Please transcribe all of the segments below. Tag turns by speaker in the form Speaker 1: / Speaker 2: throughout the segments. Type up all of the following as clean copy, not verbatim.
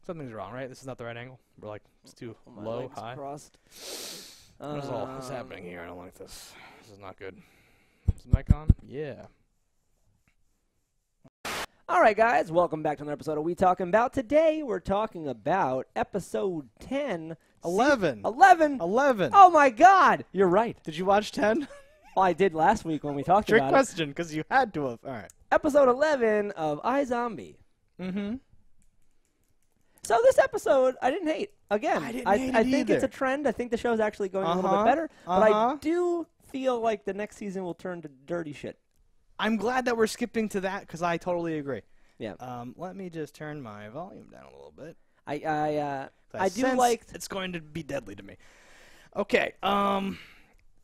Speaker 1: Something's wrong, right? This is not the right angle. We're like, it's too low, high.
Speaker 2: Crossed.
Speaker 1: What's happening here? I don't like this. This is not good. Is the mic on? Yeah.
Speaker 2: All right, guys. Welcome back to another episode of We Talking About. Today, we're talking about episode 10.
Speaker 1: 11.
Speaker 2: 11?
Speaker 1: 11.
Speaker 2: Oh, my God. You're right.
Speaker 1: Did you watch 10?
Speaker 2: Well, I did last week when we talked
Speaker 1: Trick
Speaker 2: about
Speaker 1: question, because you had to have. All right.
Speaker 2: Episode 11 of iZombie.
Speaker 1: Mm-hmm.
Speaker 2: So this episode, I didn't hate. Again,
Speaker 1: I didn't
Speaker 2: I
Speaker 1: hate it
Speaker 2: think
Speaker 1: either.
Speaker 2: it's a trend. I think the show's actually going a little bit better. But I do feel like the next season will turn to dirty shit.
Speaker 1: I'm glad that we're skipping to that, because I totally agree.
Speaker 2: Yeah.
Speaker 1: Let me just turn my volume down a little bit.
Speaker 2: I do like.
Speaker 1: It's going to be deadly to me. Okay.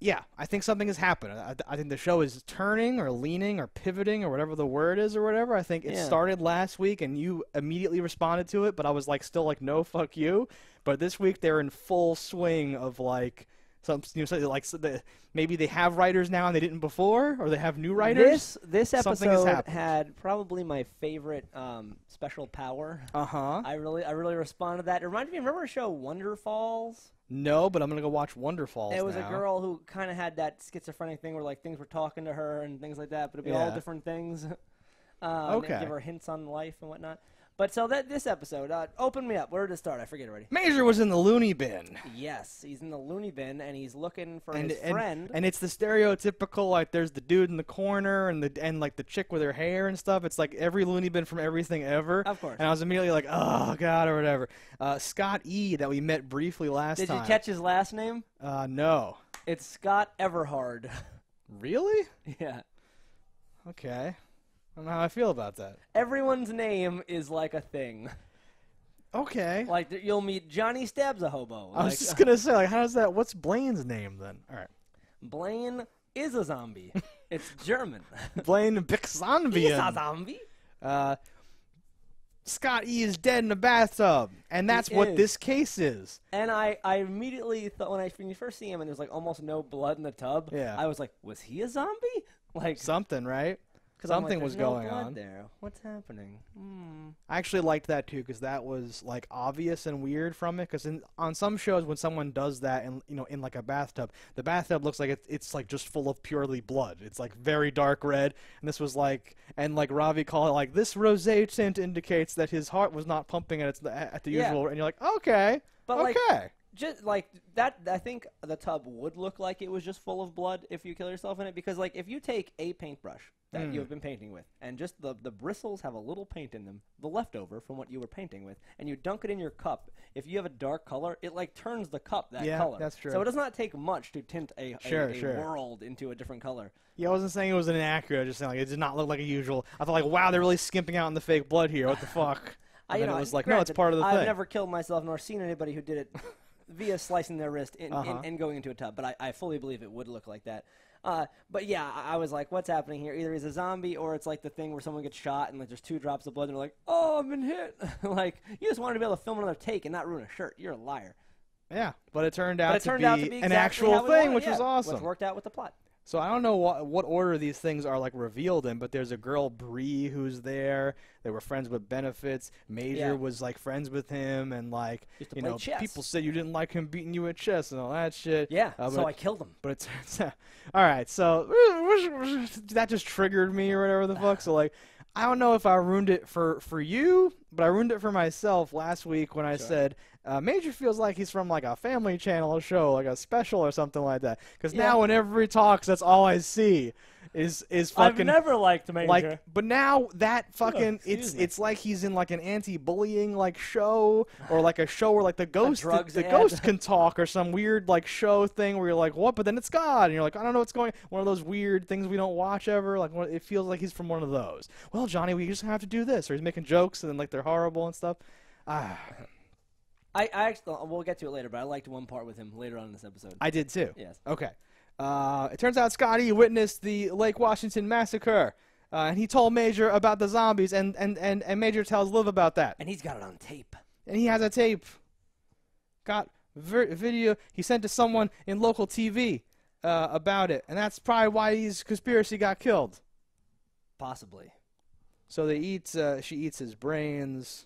Speaker 1: Yeah, I think something has happened. I think the show is turning or leaning or pivoting or whatever the word is or whatever. I think it started last week and you immediately responded to it, but I was like, still like, no, fuck you. But this week they're in full swing of like maybe they have writers now and they didn't before, or they have new writers.
Speaker 2: This episode had probably my favorite special power. I really responded to that. It reminded me. Remember the show Wonder Falls?
Speaker 1: No, but I'm gonna go watch Wonder Falls.
Speaker 2: It was a girl who kind of had that schizophrenic thing where like things were talking to her and things like that, but it'd be all different things.
Speaker 1: Okay.
Speaker 2: And give her hints on life and whatnot. But so this episode, open me up. Where did it start? I forget already.
Speaker 1: Major was in the loony bin.
Speaker 2: Yes, he's in the loony bin, and he's looking for his friend.
Speaker 1: And it's the stereotypical, like, there's the dude in the corner and like, the chick with her hair and stuff. It's like every loony bin from everything ever.
Speaker 2: Of course.
Speaker 1: And I was immediately like, oh, God, or whatever. Scott E., that we met briefly last time.
Speaker 2: Did you catch his last name?
Speaker 1: No.
Speaker 2: It's Scott Everhard.
Speaker 1: Really?
Speaker 2: Yeah.
Speaker 1: Okay. I don't know how I feel about that.
Speaker 2: Everyone's name is like a thing.
Speaker 1: Okay.
Speaker 2: Like, you'll meet Johnny Stabs a Hobo.
Speaker 1: I was just going to say, like, how does that, what's Blaine's name then? All right.
Speaker 2: Blaine is a zombie. It's German.
Speaker 1: Blaine Bixzombian.
Speaker 2: He's a zombie.
Speaker 1: Scott E. is dead in a bathtub, and that's what this case is.
Speaker 2: And I immediately thought, when you first see him and there's, like, almost no blood in the tub, I was like, was he a zombie? Like
Speaker 1: something, right? Something was going on
Speaker 2: there. What's happening?
Speaker 1: I actually liked that too, because that was like obvious and weird from it. Because on some shows, when someone does that, and in like a bathtub, the bathtub looks like it's like just full of purely blood. It's like very dark red, and this was like, and like Ravi called it like, this rosé tint indicates that his heart was not pumping at the usual. And you're like, okay,
Speaker 2: but
Speaker 1: okay.
Speaker 2: Like, just like that, I think the tub would look like it was just full of blood if you kill yourself in it. Because like if you take a paintbrush that you have been painting with, and just the bristles have a little paint in them, the leftover from what you were painting with, and you dunk it in your cup, if you have a dark color, it like turns the cup that color.
Speaker 1: Yeah, that's true.
Speaker 2: So it does not take much to tint a world into a different color.
Speaker 1: Yeah, I wasn't saying it was inaccurate. I was just saying like, it did not look like a usual. I thought like, wow, they're really skimping out on the fake blood here. What the fuck? And then it was like, no, it's part of the thing.
Speaker 2: I've never killed myself nor seen anybody who did it via slicing their wrist and going into a tub, but I fully believe it would look like that. But yeah, I was like, what's happening here? Either he's a zombie or it's like the thing where someone gets shot and like there's 2 drops of blood and they're like, oh, I've been hit. Like, you just wanted to be able to film another take and not ruin a shirt. You're a liar.
Speaker 1: Yeah, but it turned out to be an actual thing, which was awesome.
Speaker 2: Which worked out with the plot.
Speaker 1: So I don't know what order these things are like revealed in, but there's a girl, Bree, who's there. They were friends with Benefits. Major was like friends with him, and like people said you didn't like him beating you at chess and all that shit.
Speaker 2: Yeah, so I killed him.
Speaker 1: But it turns out, all right. So that just triggered me or whatever the fuck. So like, I don't know if I ruined it for you, but I ruined it for myself last week when I said Major feels like he's from like a Family Channel show, like a special or something like that. Because now whenever he talks, that's all I see is fucking.
Speaker 2: I've never liked Major.
Speaker 1: Like, but now that fucking it's like he's in like an anti-bullying like show, or like a show where like the ghost ghost can talk, or some weird like show thing where you're like, what? But then it's God, and you're like, I don't know what's going. One of those weird ththings we don't watch ever. Like it feels like he's from one of those. Well, Johnny, we just have to do this, or he's making jokes and then like they're horrible and stuff.
Speaker 2: I actually, we'll get to it later, but I liked one part with him later on in this episode.
Speaker 1: I did too.
Speaker 2: Yes.
Speaker 1: Okay. It turns out Scotty witnessed the Lake Washington massacre, and he told Major about the zombies, and Major tells Liv about that.
Speaker 2: And he's got it on tape.
Speaker 1: And he has a tape. Got video he sent to someone in local TV about it, and that's probably why his conspiracy got killed.
Speaker 2: Possibly.
Speaker 1: So she eats his brains.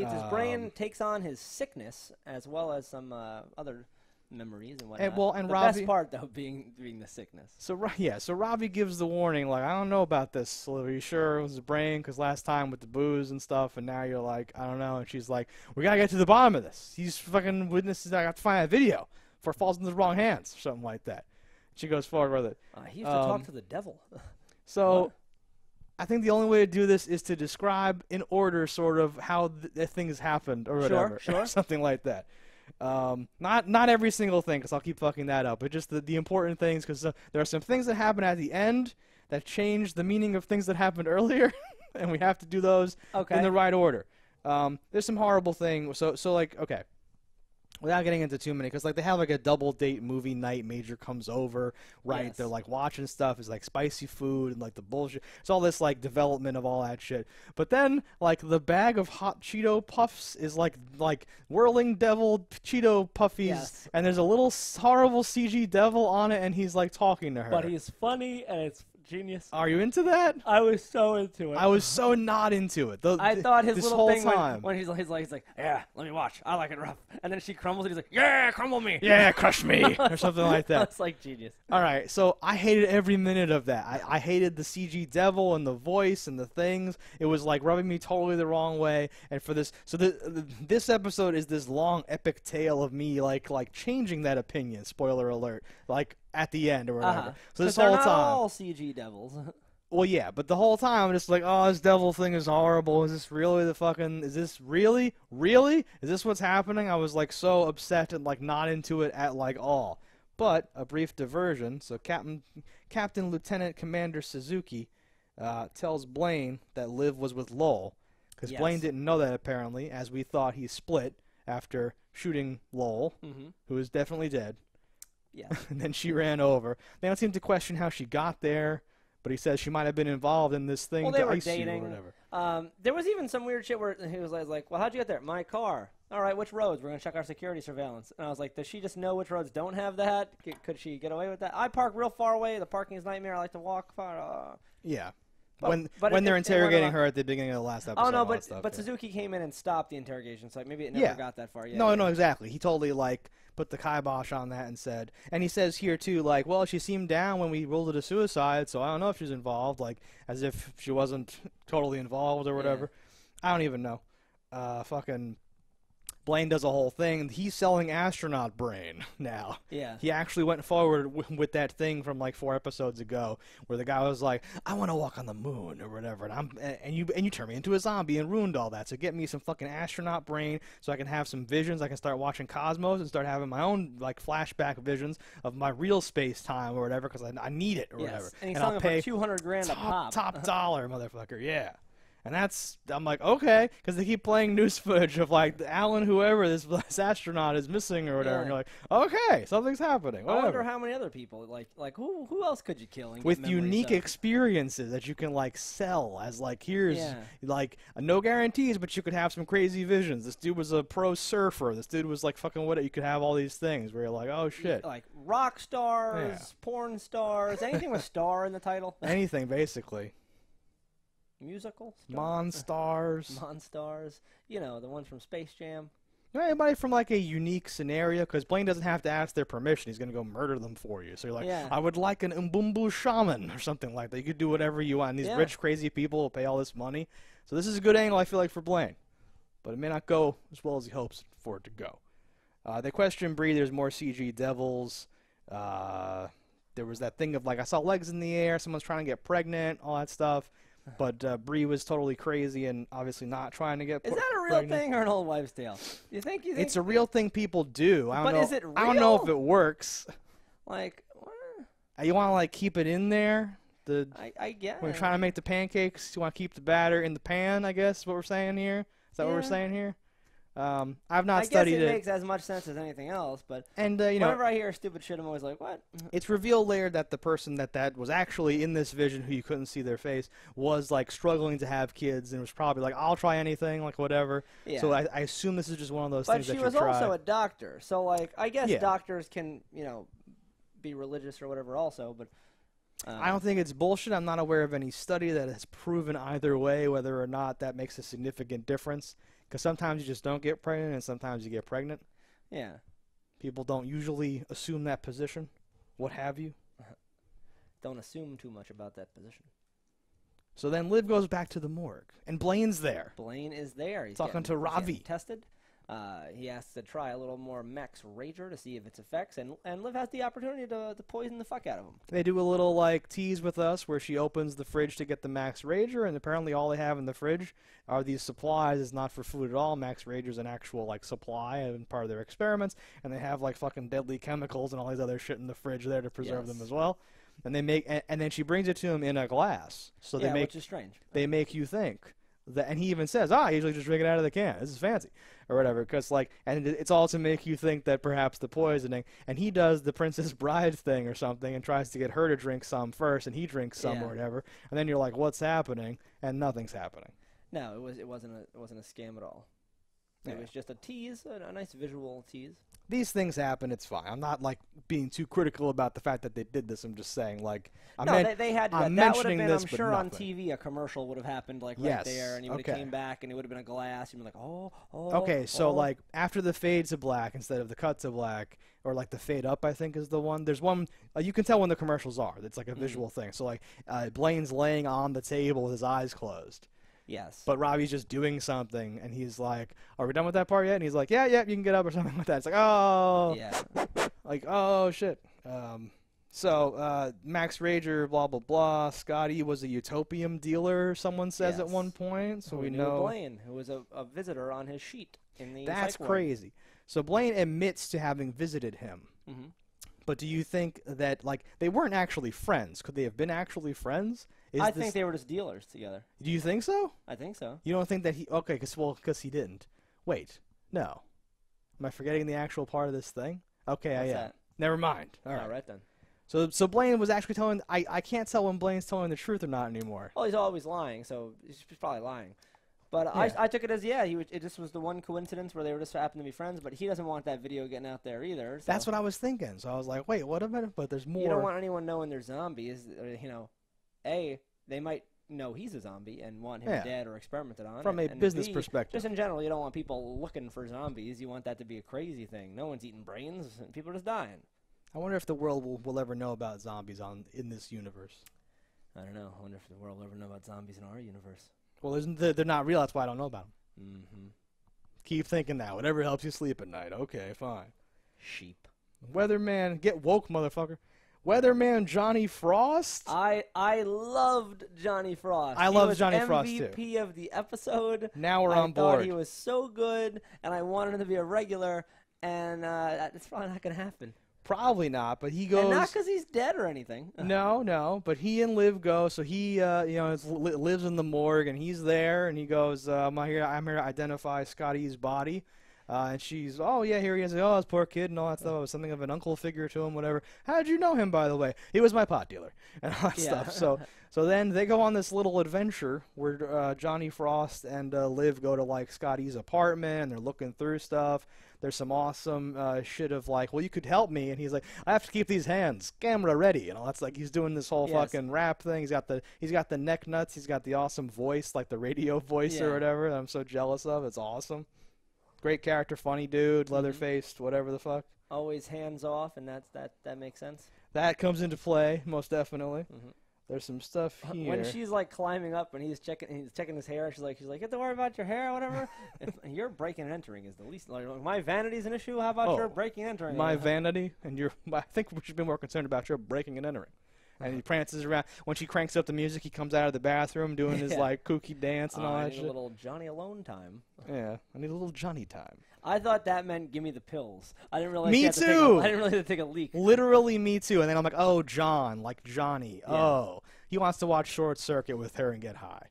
Speaker 2: Jeez, his brain takes on his sickness as well as some other memories and whatnot.
Speaker 1: And
Speaker 2: the
Speaker 1: Ravi,
Speaker 2: best part though being the sickness.
Speaker 1: So Ravi gives the warning like, I don't know about this. So are you sure it was the brain? Because last time with the booze and stuff, and now you're like, I don't know. And she's like, we gotta get to the bottom of this. These fucking witnesses, I got to find that video before it falls into the wrong hands, or something like that. She goes forward with it.
Speaker 2: He used to talk to the devil.
Speaker 1: So.
Speaker 2: What?
Speaker 1: I think the only way to do this is to describe in order sort of how the things happened or whatever.
Speaker 2: Sure.
Speaker 1: Something like that. Not every single thing, because I'll keep fucking that up, but just the important things, because there are some things that happen at the end that change the meaning of things that happened earlier, and we have to do those in the right order. There's some horrible things. So like, okay. Without getting into too many, because like they have like a double date movie night. Major comes over, right?
Speaker 2: Yes.
Speaker 1: They're like watching stuff. It's like spicy food and like the bullshit. It's all this like development of all that shit. But then like the bag of hot Cheeto puffs is like whirling devil Cheeto puffies,
Speaker 2: Yes.
Speaker 1: and there's a little horrible CG devil on it, and he's like talking to her.
Speaker 2: But he's funny and it's genius.
Speaker 1: Are you into that?
Speaker 2: I was so into it.
Speaker 1: I was so not into it.
Speaker 2: I thought his
Speaker 1: this
Speaker 2: little
Speaker 1: whole
Speaker 2: thing
Speaker 1: time.
Speaker 2: when he's like, yeah, let me watch. I like it rough. And then she crumbles and he's like, yeah, crumble me.
Speaker 1: Yeah, crush me, or something like that.
Speaker 2: That's like genius.
Speaker 1: All right, so I hated every minute of that. I hated the CG devil and the voice and the things. It was like rubbing me totally the wrong way. And for this, so this episode is this long epic tale of me like changing that opinion. Spoiler alert! Like at the end or whatever. So this whole
Speaker 2: they're not
Speaker 1: time,
Speaker 2: all CG devils.
Speaker 1: well, yeah, but the whole time I'm just like, oh, this devil thing is horrible. Is this really the fucking? Is this really? Is this what's happening? I was like so upset and like not into it at like all. But a brief diversion. So Captain Lieutenant Commander Suzuki tells Blaine that Liv was with Lowell, because Blaine didn't know that apparently, as we thought he split after shooting Lowell, who is definitely dead.
Speaker 2: Yeah.
Speaker 1: And then she ran over. They don't seem to question how she got there, but he says she might have been involved in this thing
Speaker 2: they
Speaker 1: to
Speaker 2: were
Speaker 1: ice
Speaker 2: dating.
Speaker 1: you or whatever.
Speaker 2: There was even some weird shit where he was like, well, how'd you get there? My car. All right, which roads? We're going to check our security surveillance. And I was like, does she just know which roads don't have that? Could she get away with that? I park real far away. The parking is a nightmare. I like to walk far.
Speaker 1: Yeah.
Speaker 2: But
Speaker 1: when they're interrogating her at the beginning of the last episode.
Speaker 2: Oh, no,
Speaker 1: all
Speaker 2: but
Speaker 1: that stuff,
Speaker 2: but
Speaker 1: yeah.
Speaker 2: Suzuki came in and stopped the interrogation, so maybe it never got that far yet.
Speaker 1: No, exactly. He totally, like, put the kibosh on that and said, and he says here, too, like, well, she seemed down when we ruled it a suicide, so I don't know if she's involved, like, as if she wasn't totally involved or whatever. Yeah. I don't even know. Fucking Blaine does a whole thing. He's selling astronaut brain now.
Speaker 2: Yeah.
Speaker 1: He actually went forward with that thing from like 4 episodes ago, where the guy was like, "I want to walk on the moon" or whatever, and you turn me into a zombie and ruined all that. So get me some fucking astronaut brain, so I can have some visions. I can start watching Cosmos and start having my own like flashback visions of my real space time or whatever, because I need it or whatever.
Speaker 2: And he's
Speaker 1: I'll
Speaker 2: selling
Speaker 1: pay
Speaker 2: for $200,000 a pop.
Speaker 1: top dollar, motherfucker. Yeah. And I'm like, okay, because they keep playing news footage of, like, Alan, whoever this astronaut is missing or whatever.
Speaker 2: Yeah.
Speaker 1: And you're like, okay, something's happening. Whatever.
Speaker 2: I wonder how many other people, like who else could you kill and
Speaker 1: with
Speaker 2: get memories
Speaker 1: unique
Speaker 2: of?
Speaker 1: experiences that you can, like, sell as, like, here's, like, no guarantees, but you could have some crazy visions. This dude was a pro surfer. This dude was, like, fucking what? You could have all these things where you're like, oh, shit.
Speaker 2: Like rock stars, porn stars, anything with star in the title.
Speaker 1: Anything, basically.
Speaker 2: Musical
Speaker 1: Monstars.
Speaker 2: Monstars. You know, the ones from Space Jam.
Speaker 1: Anybody from like a unique scenario, because Blaine doesn't have to ask their permission. He's going to go murder them for you. So you're like, I would like an Umbumbu shaman or something like that. You could do whatever you want. And these rich, crazy people will pay all this money. So this is a good angle, I feel like, for Blaine. But it may not go as well as he hopes for it to go. They question Bree. There's more CG devils. There was that thing of like, I saw legs in the air. Someone's trying to get pregnant, all that stuff. But Bree was totally crazy and obviously not trying to get pregnant.
Speaker 2: Is that a real thing or an old wives' tale? You think?
Speaker 1: It's a real thing people do. I don't know.
Speaker 2: Is it real?
Speaker 1: I don't know if it works.
Speaker 2: Like,
Speaker 1: you want to like keep it in there?
Speaker 2: I guess.
Speaker 1: When you're trying to make the pancakes, you want to keep the batter in the pan, I guess is what we're saying here. Is that what we're saying here? I've not studied it.
Speaker 2: I guess it makes as much sense as anything else, but
Speaker 1: you know,
Speaker 2: whenever I hear stupid shit, I'm always like, what?
Speaker 1: It's revealed later that the person that was actually in this vision, who you couldn't see their face, was like struggling to have kids and was probably like, I'll try anything, like whatever. Yeah. So I assume this is just one of those things that you try.
Speaker 2: But she was also a doctor, so like I guess doctors can, you know, be religious or whatever also, but
Speaker 1: I don't think it's bullshit. I'm not aware of any study that has proven either way whether or not that makes a significant difference. Because sometimes you just don't get pregnant, and sometimes you get pregnant.
Speaker 2: Yeah.
Speaker 1: People don't usually assume that position. What have you?
Speaker 2: Don't assume too much about that position.
Speaker 1: So then Liv goes back to the morgue, and Blaine's there.
Speaker 2: Blaine is there. He's
Speaker 1: talking to Ravi.
Speaker 2: Tested. He has to try a little more Max Rager to see if its effects, and Liv has the opportunity to poison the fuck out of him.
Speaker 1: They do a little like tease with us where she opens the fridge to get the Max Rager, and apparently all they have in the fridge are these supplies. It's not for food at all. Max Rager's an actual like supply and part of their experiments, and they have like fucking deadly chemicals and all these other shit in the fridge there to preserve them as well. And they make, and then she brings it to him in a glass. So they make,
Speaker 2: which is strange.
Speaker 1: They make you think that, and he even says, I usually just drink it out of the can. This is fancy, or whatever. Because like, and it's all to make you think that perhaps the poisoning. And he does the Princess Bride thing or something, and tries to get her to drink some first, and he drinks some or whatever. And then you're like, what's happening? And nothing's happening.
Speaker 2: No, it wasn't a scam at all. It was just a tease, a nice visual tease.
Speaker 1: These things happen. It's fine. I'm not like being too critical about the fact that they did this. I'm just saying, like,
Speaker 2: they had to.
Speaker 1: I'm
Speaker 2: that would have
Speaker 1: mentioning
Speaker 2: been,
Speaker 1: this,
Speaker 2: I'm
Speaker 1: but
Speaker 2: sure, on
Speaker 1: nothing.
Speaker 2: TV, a commercial would have happened like right there, and he would have came back, and it would have been a glass. You'd be like, oh.
Speaker 1: Okay, so like after the fade to black instead of the cut to black, or like the fade up, I think is the one. There's one you can tell when the commercials are. It's like a visual thing. So like Blaine's laying on the table with his eyes closed.
Speaker 2: Yes.
Speaker 1: But Robbie's just doing something, and he's like, are we done with that part yet? And he's like, yeah, you can get up or something like that. It's like, oh.
Speaker 2: Yeah.
Speaker 1: Like, oh, shit. So Max Rager, blah, blah, blah. Scotty was a utopium dealer, someone says at one point. So we know.
Speaker 2: Blaine, who was a visitor on his sheet in the
Speaker 1: That's
Speaker 2: psych ward.
Speaker 1: crazy. So Blaine admits to having visited him.
Speaker 2: Mm-hmm.
Speaker 1: But do you think that, like, they weren't actually friends? Could they have been actually friends?
Speaker 2: I think they were just dealers together.
Speaker 1: Do you think so?
Speaker 2: I think so.
Speaker 1: You don't think that he... Okay, because he didn't. Wait. No. Am I forgetting the actual part of this thing? Okay,
Speaker 2: What's
Speaker 1: I am.
Speaker 2: that?
Speaker 1: Never mind. All
Speaker 2: right then.
Speaker 1: So Blaine was actually telling... I can't tell when Blaine's telling the truth or not anymore.
Speaker 2: Well, he's always lying, so he's probably lying. But I took it as, it just was the one coincidence where they were just happened to be friends, but he doesn't want that video getting out there either. So.
Speaker 1: That's what I was thinking. So I was like, wait, what a minute? But there's more.
Speaker 2: You don't want anyone knowing they're zombies. They might know he's a zombie and want him dead or experimented on.
Speaker 1: From a business perspective.
Speaker 2: Just in general, you don't want people looking for zombies. You want that to be a crazy thing. No one's eating brains, and people are just dying.
Speaker 1: I wonder if the world will ever know about zombies in this universe.
Speaker 2: I don't know. I wonder if the world will ever know about zombies in our universe.
Speaker 1: Well, they're not real. That's why I don't know about them.
Speaker 2: Mm-hmm.
Speaker 1: Keep thinking that. Whatever helps you sleep at night. Okay, fine.
Speaker 2: Sheep.
Speaker 1: Weatherman, get woke, motherfucker. Weatherman Johnny Frost.
Speaker 2: I loved Johnny Frost.
Speaker 1: I loved Johnny Frost too.
Speaker 2: MVP of the episode.
Speaker 1: Now we're on board.
Speaker 2: I thought he was so good, and I wanted him to be a regular, and it's probably not going to happen.
Speaker 1: Probably not, but he goes.
Speaker 2: And not because he's dead or anything.
Speaker 1: No, but he and Liv go. So he, lives in the morgue, and he's there, and he goes, I'm here to identify Scotty's body. And she's, oh, yeah, here he is. Oh, this poor kid and all that stuff. I was something of an uncle figure to him, whatever. How did you know him, by the way? He was my pot dealer and all that stuff. So then they go on this little adventure where Johnny Frost and Liv go to, like, Scotty's apartment, and they're looking through stuff. There's some awesome shit of, like, well, you could help me. And he's like, I have to keep these hands camera ready. And all that's like, he's doing this whole fucking rap thing. He's got the neck nuts. He's got the awesome voice, like the radio voice or whatever that I'm so jealous of. It's awesome. Great character, funny dude, leather-faced, whatever the fuck.
Speaker 2: Always hands off, and that makes sense.
Speaker 1: That comes into play, most definitely.
Speaker 2: Mm-hmm.
Speaker 1: There's some stuff here.
Speaker 2: When she's like climbing up and he's checking his hair, she's like, you have to worry about your hair or whatever. Your breaking and entering is the least. Like, my vanity's an issue. How about your breaking and entering?
Speaker 1: My vanity, and I think we should be more concerned about your breaking and entering. And he prances around. When she cranks up the music, he comes out of the bathroom doing his like kooky dance and all that shit.
Speaker 2: I need a little Johnny alone time.
Speaker 1: Yeah, I need a little Johnny time.
Speaker 2: I thought that meant give me the pills. I didn't realize.
Speaker 1: Me too.
Speaker 2: I didn't really have to take a leak.
Speaker 1: Literally, me too. And then I'm like, oh, John, like Johnny.
Speaker 2: Yeah.
Speaker 1: Oh, he wants to watch Short Circuit with her and get high.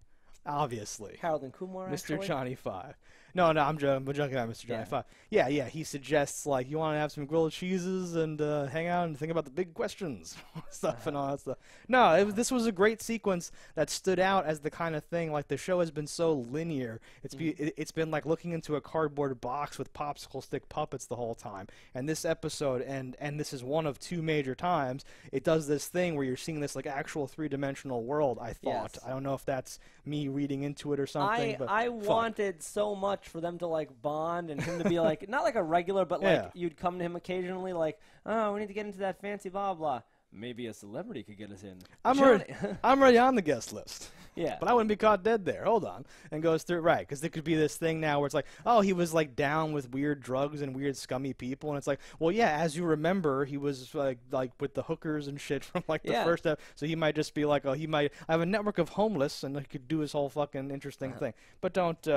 Speaker 1: obviously.
Speaker 2: Harold and Kumar,
Speaker 1: Mr.
Speaker 2: actually?
Speaker 1: Johnny Five. No, I'm joking about Mr. Johnny Five. Yeah, he suggests, like, you want to have some grilled cheeses and hang out and think about the big questions stuff and all that stuff. No, this was a great sequence that stood out as the kind of thing, like, the show has been so linear. It's been like looking into a cardboard box with popsicle stick puppets the whole time. And this episode, and this is one of 2 major times, it does this thing where you're seeing this, like, actual 3-dimensional world, I thought.
Speaker 2: Yes.
Speaker 1: I don't know if that's me reading into it or something, but
Speaker 2: I
Speaker 1: fun.
Speaker 2: wanted so much for them to, like, bond and him to be, like, not like a regular, but, like,
Speaker 1: Yeah.
Speaker 2: you'd come to him occasionally, like, oh, we need to get into that fancy blah, blah. Maybe a celebrity could get us in.
Speaker 1: I'm already on the guest list.
Speaker 2: Yeah.
Speaker 1: But I wouldn't be caught dead there. Hold on. And goes through, right, because there could be this thing now where it's like, oh, he was, like, down with weird drugs and weird scummy people. And it's like, well, yeah, as you remember, he was, like with the hookers and shit from, like, the first episode. So he might just be like, oh, I have a network of homeless, and he could do his whole fucking interesting thing. But don't,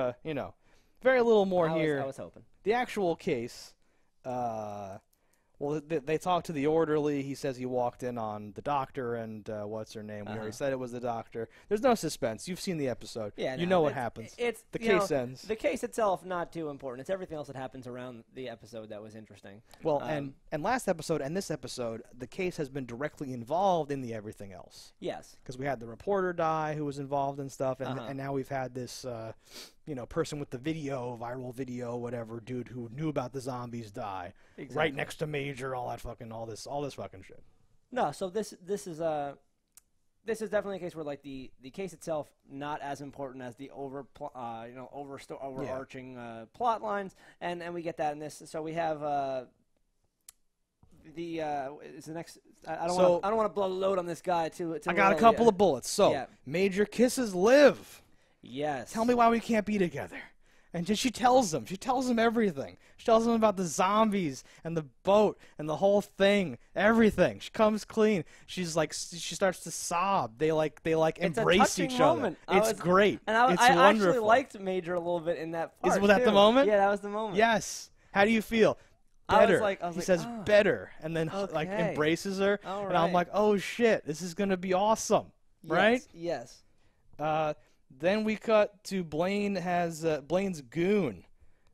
Speaker 1: very little more here.
Speaker 2: I was hoping.
Speaker 1: The actual case, well, they talk to the orderly. He says he walked in on the doctor and what's her name? We already said it was the doctor. There's no suspense. You've seen the episode.
Speaker 2: Yeah,
Speaker 1: you know what happens. The case ends.
Speaker 2: The case itself, not too important. It's everything else that happens around the episode that was interesting.
Speaker 1: Well, and last episode and this episode, the case has been directly involved in the everything else.
Speaker 2: Yes.
Speaker 1: Because we had the reporter die who was involved in stuff, and now we've had this, person with the viral video, whatever, dude who knew about the zombies die.
Speaker 2: Exactly.
Speaker 1: Right next to Major, all this fucking shit.
Speaker 2: No, so this is definitely a case where, like, the case itself not as important as the overarching plot lines, and we get that in this. So we have is the next. I don't want to blow the load on this guy too.
Speaker 1: I got a couple of bullets. So Major kisses Liv.
Speaker 2: Yes.
Speaker 1: Tell me why we can't be together. And she tells him. She tells him everything. She tells him about the zombies and the boat and the whole thing. Everything. She comes clean. She's like, she starts to sob. They embrace each other. It's great.
Speaker 2: And I
Speaker 1: wonderful.
Speaker 2: actually liked Major a little bit in that part.
Speaker 1: Was that the moment?
Speaker 2: Yeah, that was the moment.
Speaker 1: Yes. How do you feel? Better.
Speaker 2: He
Speaker 1: says better, and then like embraces her.
Speaker 2: All right.
Speaker 1: And I'm like, oh shit, this is gonna be awesome, right?
Speaker 2: Yes.
Speaker 1: Then we cut to Blaine Blaine's goon,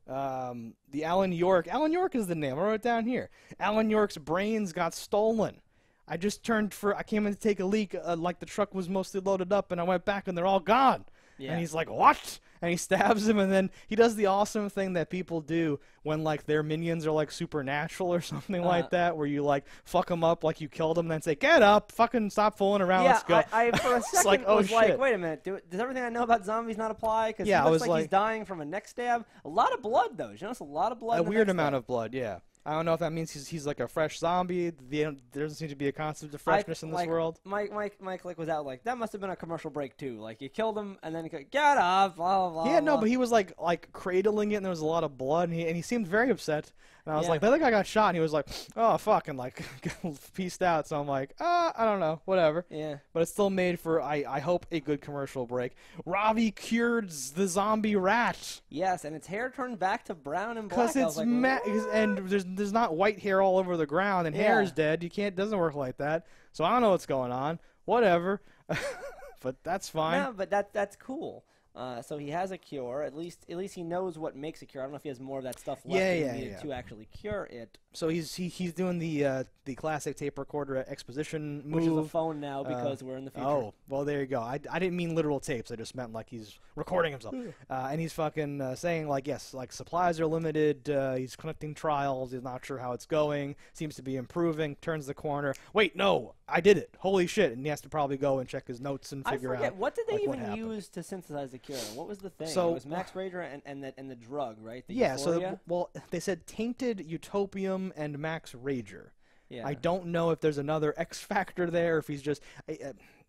Speaker 1: the Alan York. Alan York is the name. I wrote it down here. Alan York's brains got stolen. I came in to take a leak, like the truck was mostly loaded up, and I went back and they're all gone. Yeah. And he's like, what? And he stabs him, and then he does the awesome thing that people do when, like, their minions are, like, supernatural or something like that, where you, like, fuck them up like you killed them, and then say, get up, fucking stop fooling around, let's go.
Speaker 2: I for a second
Speaker 1: like, oh,
Speaker 2: was
Speaker 1: shit.
Speaker 2: like, wait a minute, does everything I know about zombies not apply? Because he looks like he's dying from a neck stab. A lot of blood, though. Did you notice a lot of blood?
Speaker 1: A weird amount of blood, yeah. I don't know if that means he's like a fresh zombie. There doesn't seem to be a concept of freshness in this world.
Speaker 2: Mike Click was out like, that must have been a commercial break too. Like, you killed him and then he goes, get up, blah, blah, blah.
Speaker 1: Yeah, no, but he was like cradling it and there was a lot of blood and he seemed very upset. And I was like, I think I got shot. And he was like, oh, fuck, and like pieced out. So I'm like, I don't know, whatever.
Speaker 2: Yeah.
Speaker 1: But it's still made for, I hope, a good commercial break. Ravi cured the zombie rat.
Speaker 2: Yes, and its hair turned back to brown and black.
Speaker 1: Because it's and there's not white hair all over the ground and hair is dead. Doesn't work like that. So I don't know what's going on. Whatever. But that's fine.
Speaker 2: No, but that's cool. So he has a cure. At least he knows what makes a cure. I don't know if he has more of that stuff left to actually cure it.
Speaker 1: So he's doing the classic tape recorder exposition move.
Speaker 2: Which is a phone now because we're in the future.
Speaker 1: Oh, well, there you go. I didn't mean literal tapes. I just meant like he's recording himself. And he's fucking saying like, yes, like supplies are limited. He's conducting trials. He's not sure how it's going. Seems to be improving. Turns the corner. Wait, no, I did it. Holy shit. And he has to probably go and check his notes and figure out
Speaker 2: what did they even use to synthesize the cure? What was the thing?
Speaker 1: So,
Speaker 2: it was Max Rager and the drug, right? The
Speaker 1: Euphoria? They said tainted utopium and Max Rager. Yeah. I don't know if there's another X factor there, if he's just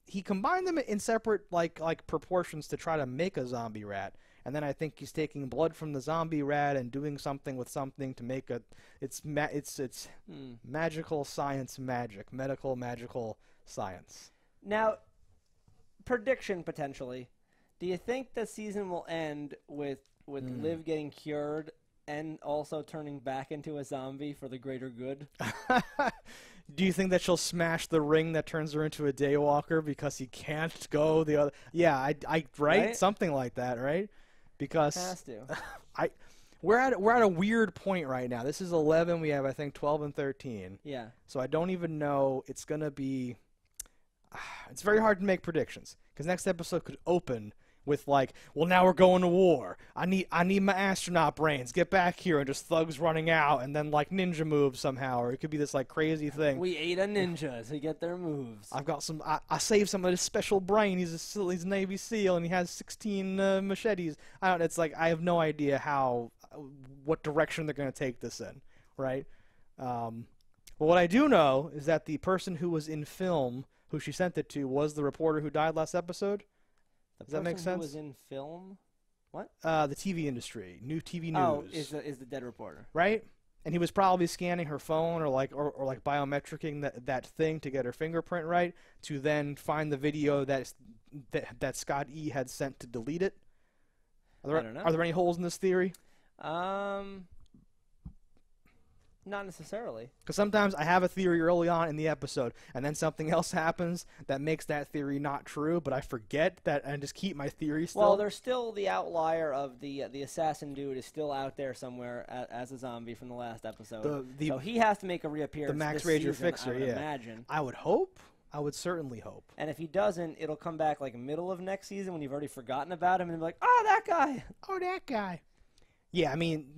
Speaker 1: he combined them in separate like proportions to try to make a zombie rat, and then I think he's taking blood from the zombie rat and doing something with something to make it's magical science magic, medical magical science.
Speaker 2: Now, prediction potentially. Do you think the season will end with Liv getting cured and also turning back into a zombie for the greater good?
Speaker 1: Do you think that she'll smash the ring that turns her into a daywalker because he can't go the other? Yeah, right? Something like that, right? Because
Speaker 2: has to.
Speaker 1: we're at a weird point right now. This is 11. We have, I think, 12 and 13.
Speaker 2: Yeah.
Speaker 1: So I don't even know. It's gonna be. It's very hard to make predictions because next episode could open with like, well, now we're going to war. I need my astronaut brains. Get back here, and just thugs running out, and then like ninja moves somehow, or it could be this like crazy thing.
Speaker 2: We ate a ninja to get their moves.
Speaker 1: I've got some. I saved some of his special brain. He's a Navy SEAL, and he has 16 machetes. It's like I have no idea what direction they're going to take this in, right? But what I do know is that the person who was in film, who she sent it to, was the reporter who died last episode. Does that make sense?
Speaker 2: Who was in film? What?
Speaker 1: The TV industry, new TV news.
Speaker 2: Oh, is the dead reporter,
Speaker 1: right? And he was probably scanning her phone or like biometricing that thing to get her fingerprint right to then find the video that Scott E had sent to delete it.
Speaker 2: I don't know.
Speaker 1: Are there any holes in this theory?
Speaker 2: Not necessarily.
Speaker 1: Because sometimes I have a theory early on in the episode, and then something else happens that makes that theory not true, but I forget that and just keep my theory still.
Speaker 2: Well, there's still the outlier of the assassin dude is still out there somewhere as a zombie from the last episode. So he has to make a reappearance.
Speaker 1: The Max
Speaker 2: this
Speaker 1: Rager
Speaker 2: season,
Speaker 1: fixer,
Speaker 2: I would
Speaker 1: yeah.
Speaker 2: imagine.
Speaker 1: I would hope. I would certainly hope.
Speaker 2: And if he doesn't, it'll come back like middle of next season when you've already forgotten about him and be like, oh, that guy.
Speaker 1: Oh, that guy. Yeah, I mean,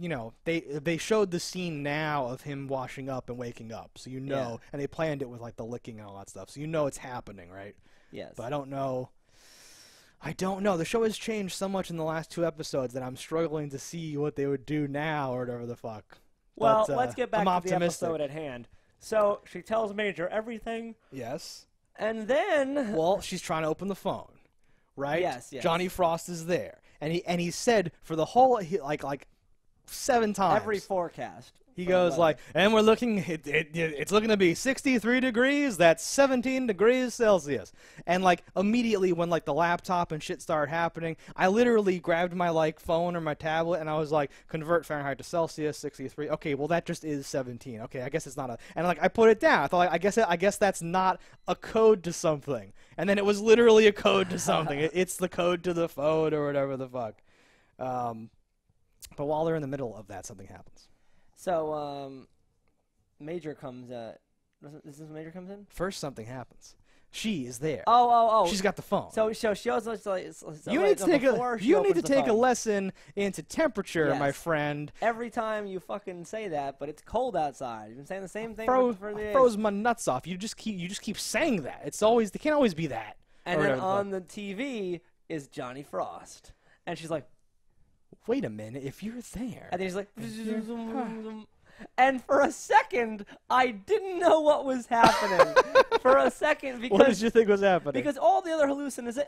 Speaker 1: they showed the scene now of him washing up and waking up, so and they planned it with like the licking and all that stuff, so it's happening, right?
Speaker 2: Yes.
Speaker 1: But I don't know. The show has changed so much in the last 2 episodes that I'm struggling to see what they would do now or whatever the fuck.
Speaker 2: Well,
Speaker 1: but,
Speaker 2: let's get back to the episode at hand. So she tells Major everything.
Speaker 1: Yes.
Speaker 2: And then...
Speaker 1: Well, she's trying to open the phone, right?
Speaker 2: Yes.
Speaker 1: Johnny Frost is there. And he said for the whole like 7 times
Speaker 2: every forecast.
Speaker 1: He goes like, and we're looking. It's looking to be 63 degrees. That's 17 degrees Celsius. And like immediately when like the laptop and shit started happening, I literally grabbed my like phone or my tablet and I was like, convert Fahrenheit to Celsius, 63. Okay, well that just is 17. Okay, I guess it's not a. And like I put it down. I thought like, I guess that's not a code to something. And then it was literally a code to something. It's the code to the phone or whatever the fuck. But while they're in the middle of that, something happens.
Speaker 2: So, Major comes. Is this when Major comes in?
Speaker 1: First, something happens. She is there.
Speaker 2: Oh!
Speaker 1: She's got the phone.
Speaker 2: So she was like,
Speaker 1: you need to take a lesson into temperature, my friend.
Speaker 2: Every time you fucking say that, but it's cold outside. You've been saying the same thing for the
Speaker 1: froze my nuts off. You just keep saying that. They can't always be that.
Speaker 2: And then on the TV is Johnny Frost, and she's like,
Speaker 1: wait a minute, if you're there.
Speaker 2: And then he's like, and for a second, I didn't know what was happening. For a second, because
Speaker 1: what did you think was happening?
Speaker 2: Because all the other hallucinations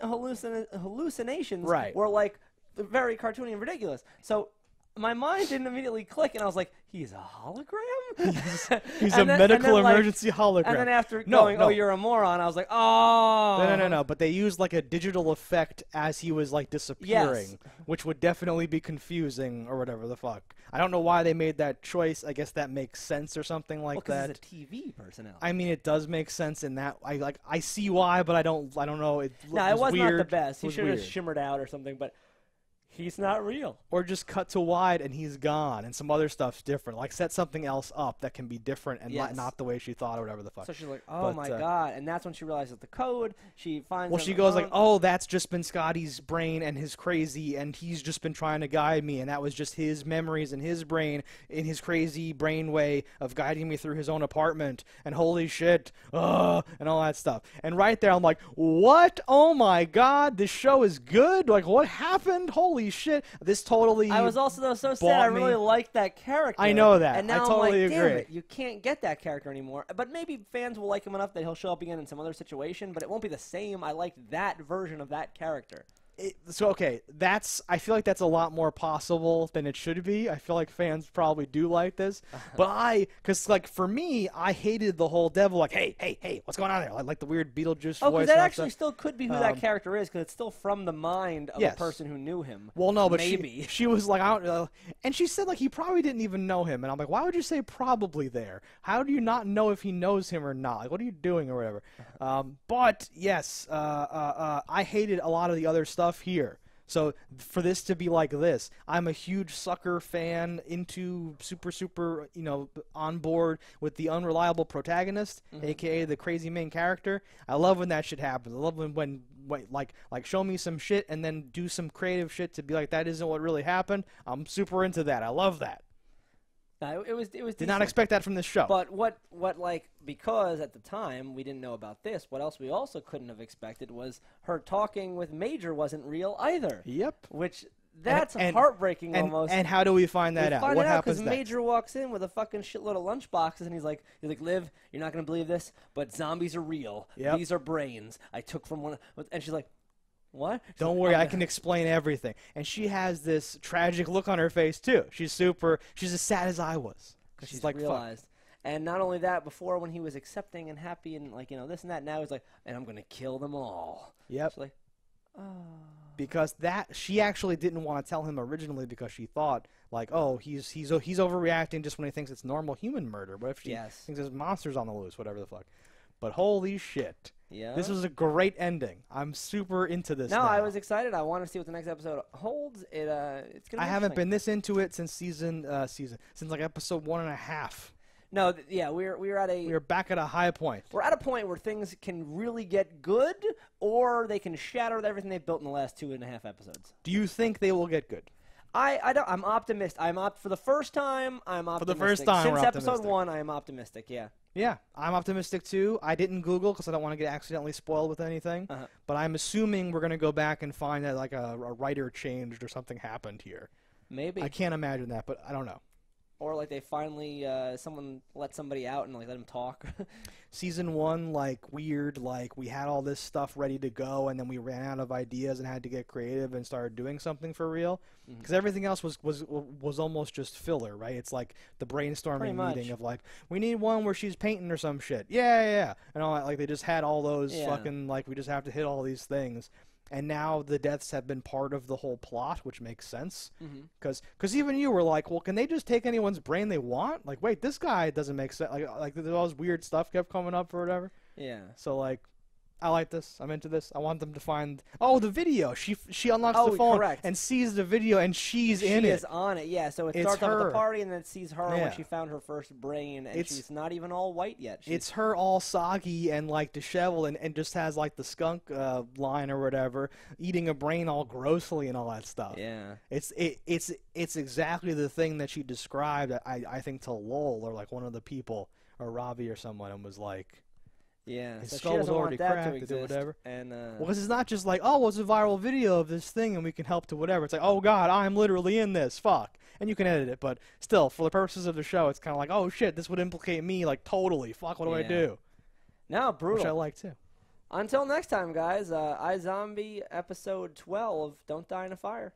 Speaker 2: were like very cartoony and ridiculous. So my mind didn't immediately click, and I was like, he's a hologram?
Speaker 1: He's a medical emergency hologram.
Speaker 2: And then after going, oh, you're a moron, I was like, oh.
Speaker 1: No. But they used like a digital effect as he was like disappearing, which would definitely be confusing or whatever the fuck. I don't know why they made that choice. I guess that makes sense or something like that.
Speaker 2: Because it's a TV personality.
Speaker 1: I mean, it does make sense in that. I see why, but I don't know. It was
Speaker 2: not the best. He should have shimmered out or something, but he's not real.
Speaker 1: Or just cut to wide and he's gone, and some other stuff's different. Like set something else up that can be different and not the way she thought or whatever the fuck.
Speaker 2: So she's like, oh my god, and that's when she realizes the code. She finds.
Speaker 1: Well, she goes like, oh, that's just been Scotty's brain and his crazy, and he's just been trying to guide me, and that was just his memories and his brain in his crazy brain way of guiding me through his own apartment. And holy shit, and all that stuff. And right there, I'm like, what? Oh my god, this show is good. Like, what happened? Holy shit, this totally.
Speaker 2: I was also so sad. I really liked that character.
Speaker 1: I know that.
Speaker 2: And now
Speaker 1: I totally
Speaker 2: I'm like,
Speaker 1: agree.
Speaker 2: damn it, you can't get that character anymore. But maybe fans will like him enough that he'll show up again in some other situation. But it won't be the same. I liked that version of that character.
Speaker 1: Okay, I feel like that's a lot more possible than it should be. I feel like fans probably do like this, but because like for me, I hated the whole devil like, hey, what's going on there? I like the weird Beetlejuice voice.
Speaker 2: Oh, because that actually
Speaker 1: stuff.
Speaker 2: still could be who that character is, because it's still from the mind of a person who knew him.
Speaker 1: Well, no, but
Speaker 2: maybe
Speaker 1: she was like, I don't know, and she said like he probably didn't even know him, and I'm like, why would you say probably there? How do you not know if he knows him or not? Like, what are you doing or whatever? But yes, I hated a lot of the other stuff here. So for this to be like this, I'm a huge sucker fan into super, on board with the unreliable protagonist, aka the crazy main character. I love when that shit happens. I love when like show me some shit and then do some creative shit to be like, that isn't what really happened. I'm super into that. I love that.
Speaker 2: It was
Speaker 1: Did not expect that from this show.
Speaker 2: But because at the time we didn't know about this, what else we also couldn't have expected was her talking with Major wasn't real either.
Speaker 1: Yep.
Speaker 2: Which that's heartbreaking almost.
Speaker 1: And how do we find that out? What happens
Speaker 2: next? Because Major walks in with a fucking shitload of lunchboxes and he's like, Liv, you're not gonna believe this, but zombies are real. Yep. These are brains I took from one. And she's like, what?
Speaker 1: Don't worry, I can explain everything. And she has this tragic look on her face, too. She's as sad as I was.
Speaker 2: Because she's like, realized. Fuck. And not only that, before when he was accepting and happy and, like, this and that, now he's like, and I'm going to kill them all.
Speaker 1: Yep.
Speaker 2: She's like, oh.
Speaker 1: Because she actually didn't want to tell him originally because she thought, like, oh, he's overreacting just when he thinks it's normal human murder. What if she thinks there's monsters on the loose, whatever the fuck. But holy shit.
Speaker 2: Yeah.
Speaker 1: This was a great ending. I'm super into this.
Speaker 2: No,
Speaker 1: now.
Speaker 2: I was excited. I want to see what the next episode holds. It's gonna.
Speaker 1: I haven't been this into it since since like episode 1.5.
Speaker 2: No, we're back
Speaker 1: at a high point.
Speaker 2: We're at a point where things can really get good, or they can shatter everything they've built in the last 2.5 episodes.
Speaker 1: Do you think they will get good?
Speaker 2: I'm optimistic. For the first time, I'm optimistic.
Speaker 1: For the first time,
Speaker 2: since episode 1, I am optimistic. Yeah.
Speaker 1: Yeah, I'm optimistic too. I didn't Google because I don't want to get accidentally spoiled with anything. But I'm assuming we're going to go back and find that like a writer changed or something happened here.
Speaker 2: Maybe.
Speaker 1: I can't imagine that, but I don't know.
Speaker 2: Or like they finally someone let somebody out and like let him talk.
Speaker 1: Season 1, like weird, like we had all this stuff ready to go and then we ran out of ideas and had to get creative and started doing something for real. Because everything else was almost just filler, right? It's like the brainstorming meeting of like, we need one where she's painting or some shit. Yeah. And all that, like they just had all those fucking like we just have to hit all these things. And now the deaths have been part of the whole plot, which makes sense. Because even you were like, well, can they just take anyone's brain they want? Like, wait, this guy doesn't make sense. Like all this weird stuff kept coming up or whatever.
Speaker 2: Yeah.
Speaker 1: So, like, I like this. I'm into this. I want them to find... Oh, the video. She unlocks the phone and sees the video, and she's in it.
Speaker 2: She is on it, yeah. So it starts off at the party, and then it sees her when she found her first brain, and she's not even all white yet.
Speaker 1: It's her all soggy and, like, disheveled and just has, like, the skunk line or whatever, eating a brain all grossly and all that stuff.
Speaker 2: Yeah.
Speaker 1: It's exactly the thing that she described, I think, to Lowell or, like, one of the people, or Ravi or someone, and was like...
Speaker 2: Yeah,
Speaker 1: his
Speaker 2: so
Speaker 1: skull
Speaker 2: she
Speaker 1: was
Speaker 2: doesn't
Speaker 1: already
Speaker 2: want that
Speaker 1: cracked
Speaker 2: to exist,
Speaker 1: or whatever.
Speaker 2: And
Speaker 1: well, because it's not just like, oh, it's a viral video of this thing and we can help to whatever. It's like, oh god, I'm literally in this. Fuck. And you can edit it, but still, for the purposes of the show, it's kind of like, oh shit, this would implicate me, like totally. Fuck, what do I do?
Speaker 2: No, brutal.
Speaker 1: Which I like too.
Speaker 2: Until next time, guys. iZombie episode 12. Don't die in a fire.